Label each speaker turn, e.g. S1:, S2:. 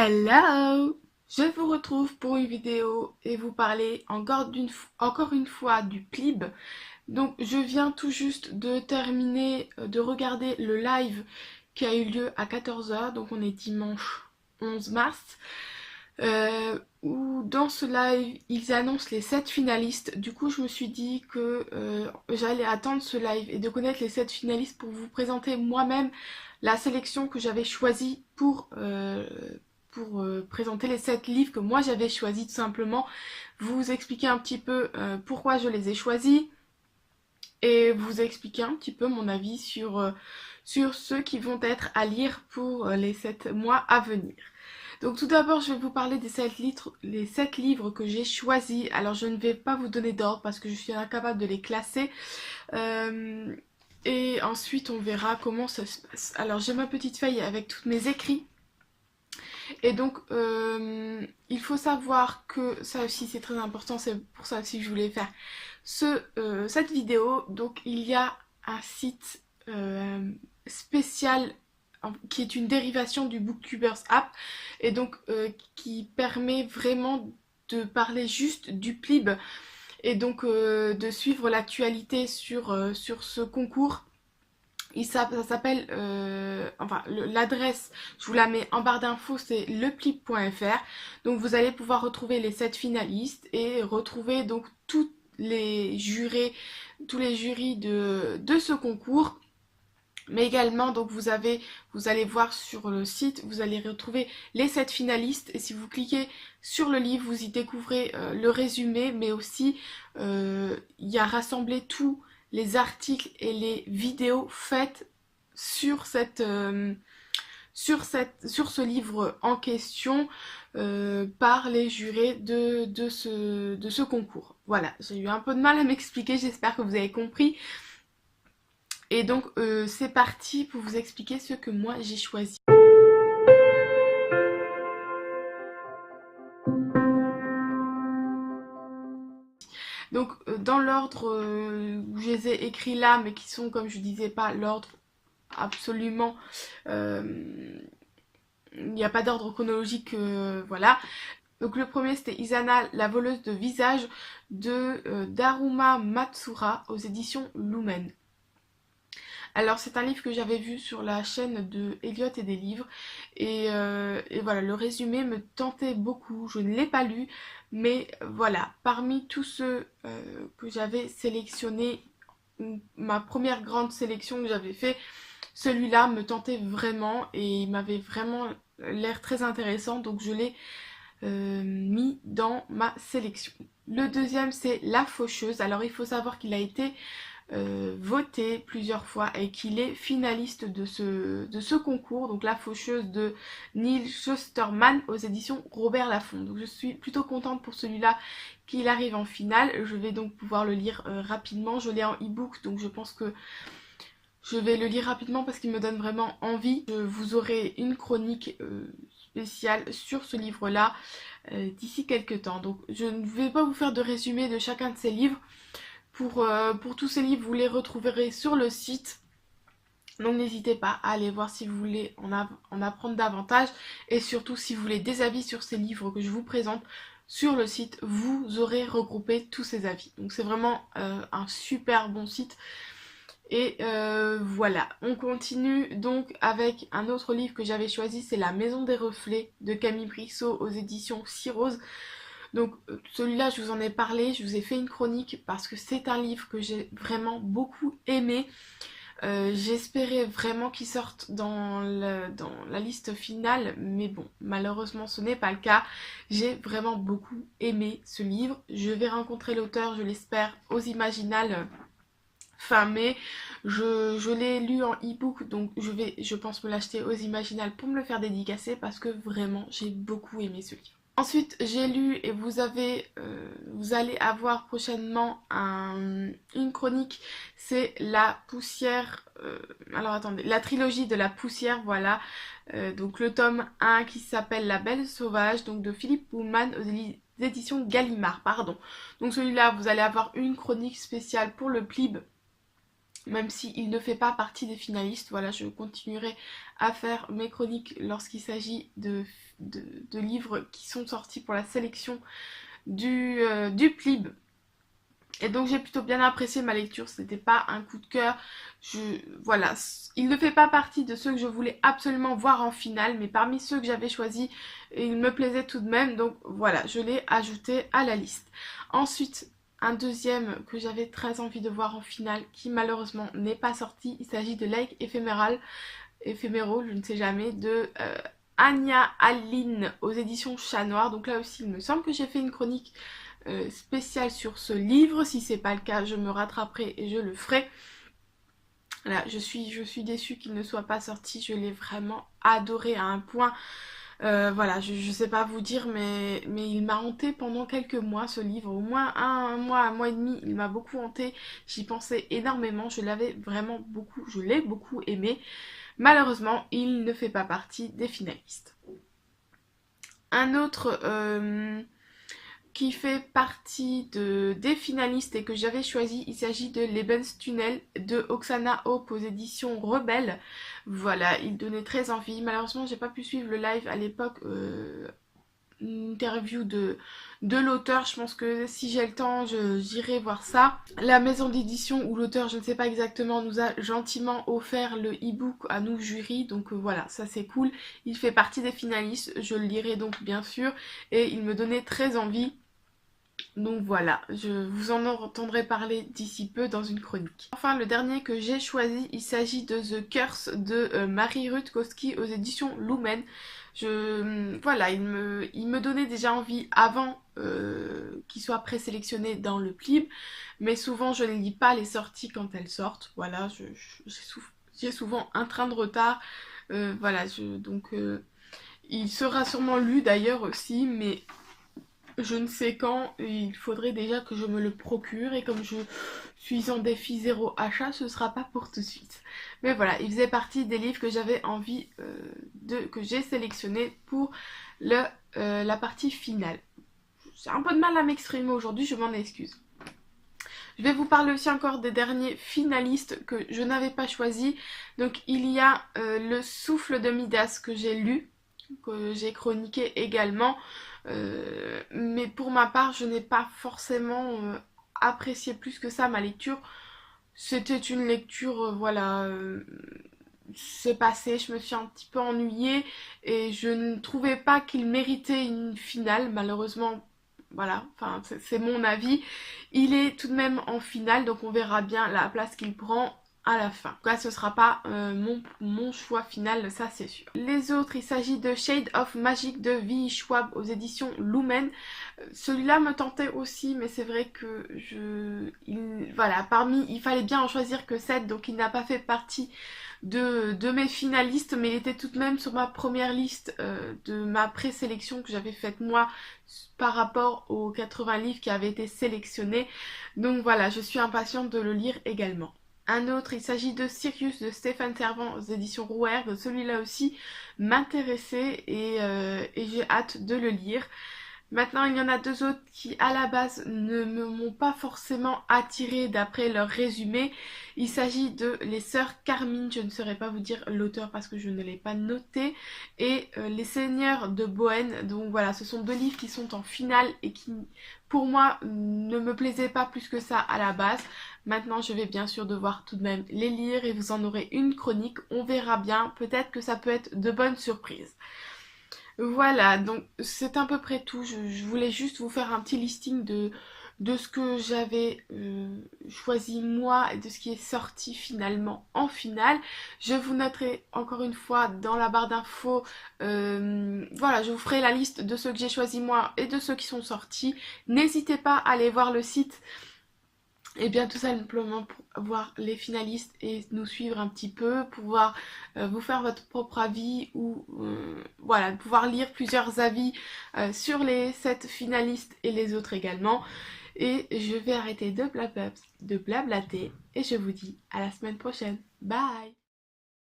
S1: Hello! Je vous retrouve pour une vidéo et vous parler encore une fois du PLIB. Donc je viens tout juste de terminer de regarder le live qui a eu lieu à 14h, donc on est dimanche 11 mars. Où dans ce live ils annoncent les 7 finalistes. Du coup je me suis dit que j'allais attendre ce live et de connaître les 7 finalistes pour vous présenter moi-même la sélection que j'avais choisie pour présenter les 7 livres que moi j'avais choisis, tout simplement vous expliquer un petit peu pourquoi je les ai choisis et vous expliquer un petit peu mon avis sur ceux qui vont être à lire pour les 7 mois à venir. Donc tout d'abord, je vais vous parler des 7 livres que j'ai choisis. Alors je ne vais pas vous donner d'ordre parce que je suis incapable de les classer. Euh, et ensuite, on verra comment ça se passe. Alors j'ai ma petite feuille avec tous mes écrits. Et donc, il faut savoir que ça aussi c'est très important, c'est pour ça aussi que je voulais faire cette vidéo. Donc il y a un site spécial qui est une dérivation du Booktubers app et donc qui permet vraiment de parler juste du PLIB et donc de suivre l'actualité sur ce concours. Ça s'appelle, l'adresse, je vous la mets en barre d'infos, c'est leplib.fr. Donc vous allez pouvoir retrouver les 7 finalistes et retrouver donc tous les jurés de ce concours. Mais également, donc vous allez voir sur le site, vous allez retrouver les 7 finalistes. Et si vous cliquez sur le livre, vous y découvrez le résumé, mais aussi il y a rassemblé tous les articles et les vidéos faites sur ce livre en question par les jurés de ce concours. Voilà, j'ai eu un peu de mal à m'expliquer, j'espère que vous avez compris. Et donc c'est parti pour vous expliquer ce que moi j'ai choisi. Donc dans l'ordre où je les ai écrits là, mais qui sont, comme je disais, pas l'ordre absolument... il n'y a pas d'ordre chronologique, voilà. Donc le premier c'était Izana, la voleuse de visage de Daruma Matsura aux éditions Lumen. Alors c'est un livre que j'avais vu sur la chaîne de Elliot et des livres et voilà, le résumé me tentait beaucoup, je ne l'ai pas lu, mais voilà, parmi tous ceux que j'avais sélectionnés, ma première grande sélection que j'avais fait, celui-là me tentait vraiment et il m'avait vraiment l'air très intéressant, donc je l'ai mis dans ma sélection. Le deuxième c'est La Faucheuse. Alors il faut savoir qu'il a été voté plusieurs fois et qu'il est finaliste de ce concours, donc La Faucheuse de Neil Shusterman aux éditions Robert Laffont. Donc je suis plutôt contente pour celui-là qu'il arrive en finale. Je vais donc pouvoir le lire rapidement. Je l'ai en e-book, donc je pense que je vais le lire rapidement parce qu'il me donne vraiment envie. Vous aurez une chronique spéciale sur ce livre-là d'ici quelques temps. Donc je ne vais pas vous faire de résumé de chacun de ces livres. Pour tous ces livres, vous les retrouverez sur le site. Donc n'hésitez pas à aller voir si vous voulez en apprendre davantage. Et surtout si vous voulez des avis sur ces livres que je vous présente sur le site, vous aurez regroupé tous ces avis. Donc c'est vraiment un super bon site. Et voilà, on continue donc avec un autre livre que j'avais choisi, c'est La Maison des Reflets de Camille Brissot aux éditions Cyrose. Donc celui-là je vous en ai parlé, je vous ai fait une chronique parce que c'est un livre que j'ai vraiment beaucoup aimé. J'espérais vraiment qu'il sorte dans la liste finale, mais bon, malheureusement ce n'est pas le cas. J'ai vraiment beaucoup aimé ce livre. Je vais rencontrer l'auteur, je l'espère, aux Imaginales fin mai. Je l'ai lu en e-book, donc je pense me l'acheter aux Imaginales pour me le faire dédicacer parce que vraiment j'ai beaucoup aimé ce livre. Ensuite, j'ai lu et vous allez avoir prochainement une chronique, c'est La Poussière, alors attendez, la trilogie de La Poussière, voilà, donc le tome 1 qui s'appelle La Belle Sauvage, donc de Philippe Pullman aux éditions Gallimard, pardon. Donc celui-là, vous allez avoir une chronique spéciale pour le PLIB, même s'il ne fait pas partie des finalistes. Voilà, je continuerai à faire mes chroniques lorsqu'il s'agit de livres qui sont sortis pour la sélection du PLIB. Et donc j'ai plutôt bien apprécié ma lecture, ce n'était pas un coup de cœur. Voilà, il ne fait pas partie de ceux que je voulais absolument voir en finale, mais parmi ceux que j'avais choisis, il me plaisait tout de même, donc voilà, je l'ai ajouté à la liste. Ensuite, un deuxième que j'avais très envie de voir en finale, qui malheureusement n'est pas sorti, il s'agit de Lake Éphéméral, je ne sais jamais, de Anya Aline aux éditions Chat Noir. Donc là aussi, il me semble que j'ai fait une chronique spéciale sur ce livre. Si c'est pas le cas, je me rattraperai et je le ferai. Là, je suis déçue qu'il ne soit pas sorti. Je l'ai vraiment adoré à un point. Voilà, je sais pas vous dire, mais il m'a hanté pendant quelques mois ce livre. Au moins un mois et demi, il m'a beaucoup hanté. J'y pensais énormément. Je l'avais vraiment beaucoup, je l'ai beaucoup aimé. Malheureusement, il ne fait pas partie des finalistes. Un autre qui fait partie des finalistes et que j'avais choisi, il s'agit de Lebenstunnel de Oksana Hope aux éditions Rebelle. Voilà, il donnait très envie. Malheureusement, j'ai pas pu suivre le live à l'époque. Une interview de l'auteur, je pense que si j'ai le temps j'irai voir ça. La maison d'édition ou l'auteur, je ne sais pas exactement, nous a gentiment offert le e-book à nous jury, donc voilà, ça c'est cool. Il fait partie des finalistes, je le lirai donc bien sûr, et il me donnait très envie. Donc voilà, je vous en entendrai parler d'ici peu dans une chronique. Enfin, le dernier que j'ai choisi, il s'agit de The Curse de Marie Rutkowski aux éditions Lumen. Voilà, il me donnait déjà envie avant qu'il soit présélectionné dans le PLIB, mais souvent je ne lis pas les sorties quand elles sortent. Voilà, j'ai souvent un train de retard. Voilà, donc il sera sûrement lu d'ailleurs aussi, mais je ne sais quand, il faudrait déjà que je me le procure, et comme je suis en défi zéro achat, ce sera pas pour tout de suite. Mais voilà, il faisait partie des livres que j'avais envie que j'ai sélectionné pour la partie finale. J'ai un peu de mal à m'exprimer aujourd'hui, je m'en excuse. Je vais vous parler aussi encore des derniers finalistes que je n'avais pas choisis. Donc il y a Le Souffle de Midas que j'ai lu, que j'ai chroniqué également. Mais pour ma part, je n'ai pas forcément apprécié plus que ça ma lecture. C'était une lecture, voilà, c'est passé, je me suis un petit peu ennuyée et je ne trouvais pas qu'il méritait une finale, malheureusement. Voilà, enfin c'est mon avis. Il est tout de même en finale, donc on verra bien la place qu'il prend à la fin. En tout cas, ce sera pas mon choix final, ça c'est sûr. Les autres, il s'agit de Shade of Magic de V. Schwab aux éditions Lumen. Celui-là me tentait aussi, mais c'est vrai que voilà, il fallait bien en choisir que 7, donc il n'a pas fait partie de mes finalistes, mais il était tout de même sur ma première liste de ma présélection que j'avais faite moi par rapport aux 80 livres qui avaient été sélectionnés. Donc voilà, je suis impatiente de le lire également. Un autre, il s'agit de Sirius de Stéphane Servan aux éditions Rouergue. Celui-là aussi m'intéressait et j'ai hâte de le lire. Maintenant, il y en a deux autres qui, à la base, ne m'ont pas forcément attirée d'après leur résumé. Il s'agit de Les Sœurs Carmine, je ne saurais pas vous dire l'auteur parce que je ne l'ai pas noté, et Les Seigneurs de Bohème. Donc voilà, ce sont deux livres qui sont en finale et qui, pour moi, ne me plaisaient pas plus que ça à la base. Maintenant, je vais bien sûr devoir tout de même les lire et vous en aurez une chronique. On verra bien, peut-être que ça peut être de bonnes surprises. Voilà, donc c'est à peu près tout. Je voulais juste vous faire un petit listing de ce que j'avais choisi moi et de ce qui est sorti finalement en finale. Je vous noterai encore une fois dans la barre d'infos, voilà, je vous ferai la liste de ceux que j'ai choisi moi et de ceux qui sont sortis. N'hésitez pas à aller voir le site. Et bien tout simplement pour voir les finalistes et nous suivre un petit peu, pouvoir vous faire votre propre avis ou voilà, pouvoir lire plusieurs avis sur les 7 finalistes et les autres également. Et je vais arrêter de blablater et je vous dis à la semaine prochaine. Bye!